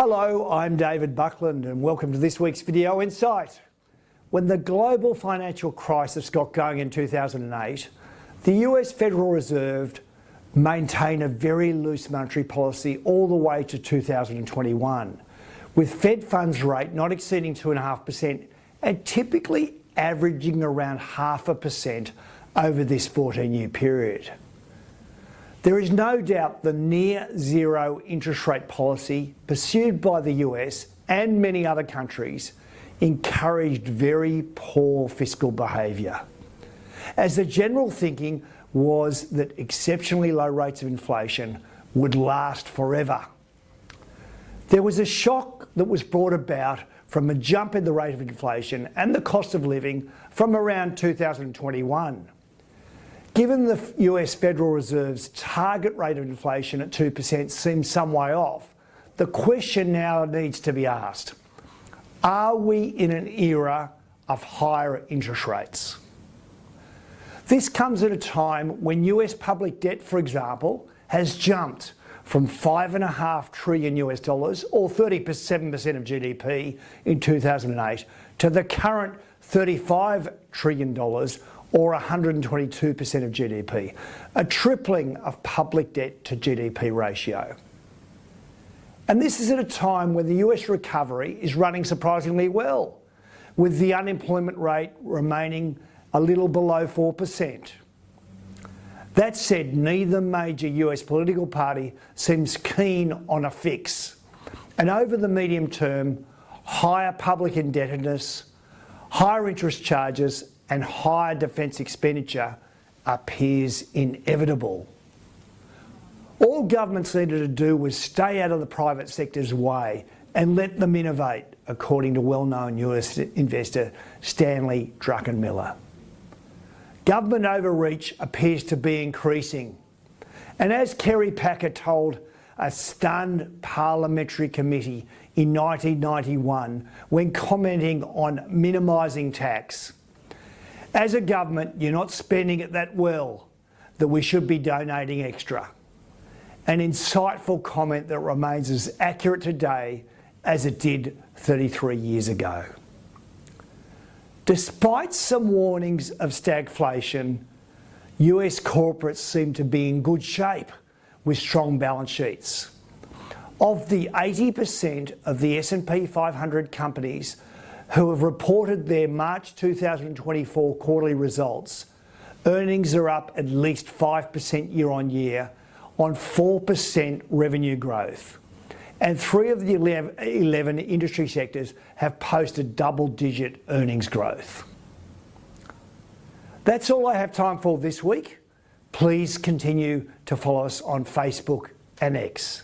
Hello, I'm David Buckland and welcome to this week's Video Insight. When the global financial crisis got going in 2008, the US Federal Reserve maintained a very loose monetary policy all the way to 2021, with Fed funds rate not exceeding 2.5% and typically averaging around 0.5% over this 14-year period. There is no doubt the near zero interest rate policy pursued by the US and many other countries encouraged very poor fiscal behaviour, as the general thinking was that exceptionally low rates of inflation would last forever. There was a shock that was brought about from a jump in the rate of inflation and the cost of living from around 2021. Given the US Federal Reserve's target rate of inflation at 2% seems some way off, the question now needs to be asked: are we in an era of higher interest rates? This comes at a time when US public debt, for example, has jumped from $5.5 trillion US dollars, or 37% of GDP in 2008, to the current $35 trillion, or 122% of GDP, a tripling of public debt to GDP ratio. And this is at a time when the US recovery is running surprisingly well, with the unemployment rate remaining a little below 4%. That said, neither major US political party seems keen on a fix, and over the medium term, higher public indebtedness, higher interest charges and higher defence expenditure appears inevitable. All governments needed to do was stay out of the private sector's way and let them innovate, according to well-known US investor Stanley Druckenmiller. Government overreach appears to be increasing, and as Kerry Packer told a stunned parliamentary committee in 1991 when commenting on minimising tax, as a government, you're not spending it that well that we should be donating extra. An insightful comment that remains as accurate today as it did 33 years ago. Despite some warnings of stagflation, US corporates seem to be in good shape with strong balance sheets. Of the 80% of the S&P 500 companies who have reported their March 2024 quarterly results, earnings are up at least 5% year on year on 4% revenue growth. And 3 of the 11 industry sectors have posted double-digit earnings growth. That's all I have time for this week. Please continue to follow us on Facebook and X.